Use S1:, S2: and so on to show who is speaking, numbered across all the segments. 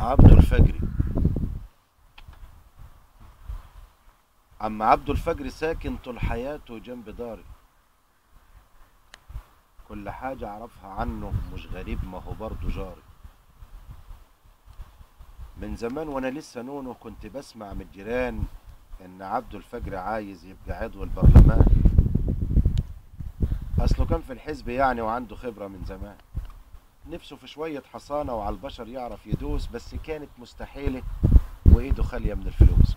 S1: عبده الفجري. عم عبده الفجري ساكن طول حياته جنب داري. كل حاجة أعرفها عنه مش غريب، ما هو برضه جاري. من زمان وأنا لسه نونو كنت بسمع من الجيران إن عبده الفجري عايز يبقى عضو البرلمان. أصله كان في الحزب يعني وعنده خبرة من زمان. نفسه في شوية حصانة وعلى البشر يعرف يدوس، بس كانت مستحيلة وإيده خالية من الفلوس.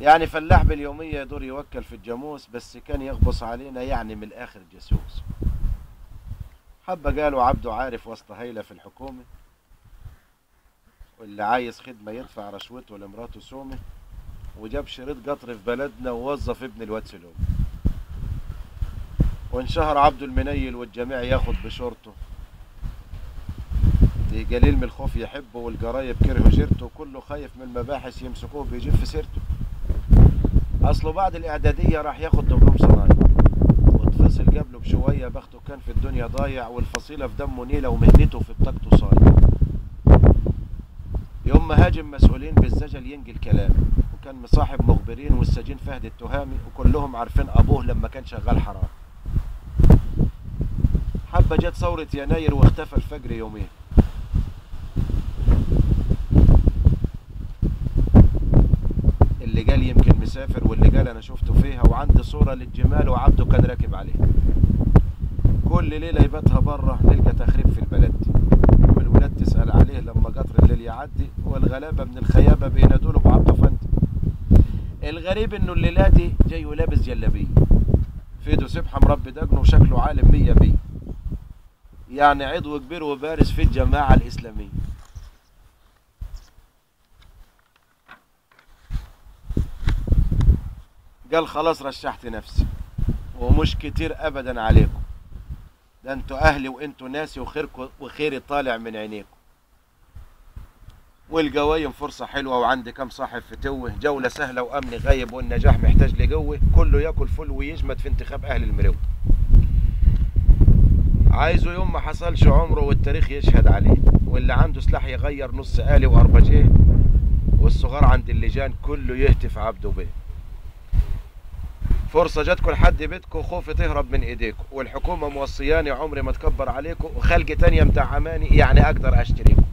S1: يعني فلاح باليومية يدور يوكل في الجاموس، بس كان يغبص علينا يعني من الآخر جاسوس. حبة قالوا عبده عارف واسطة هايلة في الحكومة، واللي عايز خدمة يدفع رشوته لمراته سومة، وجاب شريط قطر في بلدنا ووظف ابن الواد سلوم. وانشهر عبده المنيل والجميع ياخد بشورته، دي قليل من الخوف يحبه والجرايب كرهوا جيرته، كله خايف من المباحث يمسكوه بيجيب في سيرته. اصله بعد الاعدادية راح ياخد دبلوم صنايع، واتفصل قبله بشوية بخته كان في الدنيا ضايع، والفصيلة في دمه نيلة ومهنته في بطاقته صايع. يوم ما هاجم مسؤولين بالزجل ينقل كلامي، وكان مصاحب مخبرين والسجين فهد التهامي، وكلهم عارفين ابوه لما كان شغال حرام. حبة جت ثورة يناير واختفى الفجر يومين. اللي قال يمكن مسافر، واللي قال انا شفته فيها، وعندي صورة للجمال وعبده كان راكب عليها. كل ليلة يباتها بره نلقى تخريب في البلد دي، والولاد تسأل عليه لما قطر الليل يعدي، والغلابة من الخيابة بينادوله بعبده فندي. الغريب انه الليلة دي جاي ولابس جلابية، في ايده سبحة مربي دقنه وشكله عالم مية مية، يعني عضو كبير وبارز في الجماعة الإسلامية. قال خلاص رشحت نفسي، ومش كتير أبدا عليكم، ده انتوا أهلي وانتوا ناسي، وخيركم وخيري طالع من عينيكم. والجوايم فرصة حلوة، وعندي كام صاحب في توه، جولة سهلة وأمن غايب، والنجاح محتاج لجوه، كله ياكل فل ويجمد في انتخاب أهل المروة. عايزه يوم ما حصلش عمره والتاريخ يشهد عليه، واللي عنده سلاح يغير نص آلي وأربجيه، والصغار عند اللجان كله يهتف عبده بيه. فرصة جاتكم لحد بيتكم، خوفي تهرب من ايديكم، والحكومة موصياني عمري ما اتكبر عليكم، وخلق تانية مدعماني يعني اقدر اشتريكم.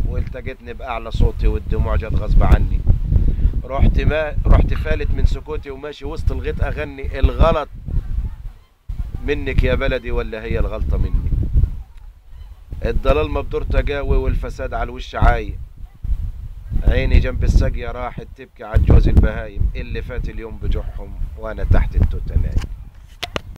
S1: والتقيتني باعلى صوتي والدموع جت غصب عني، رحت فالت من سكوتي وماشي وسط الغيط اغني. الغلط منك يا بلدي ولا هي الغلطة مني؟ الضلال مبدور تجاوي والفساد على الوش عاي، عيني جنب الساقية راحت تبكي على جوز البهايم، اللي فات اليوم بجوحهم وانا تحت التوتة نايم.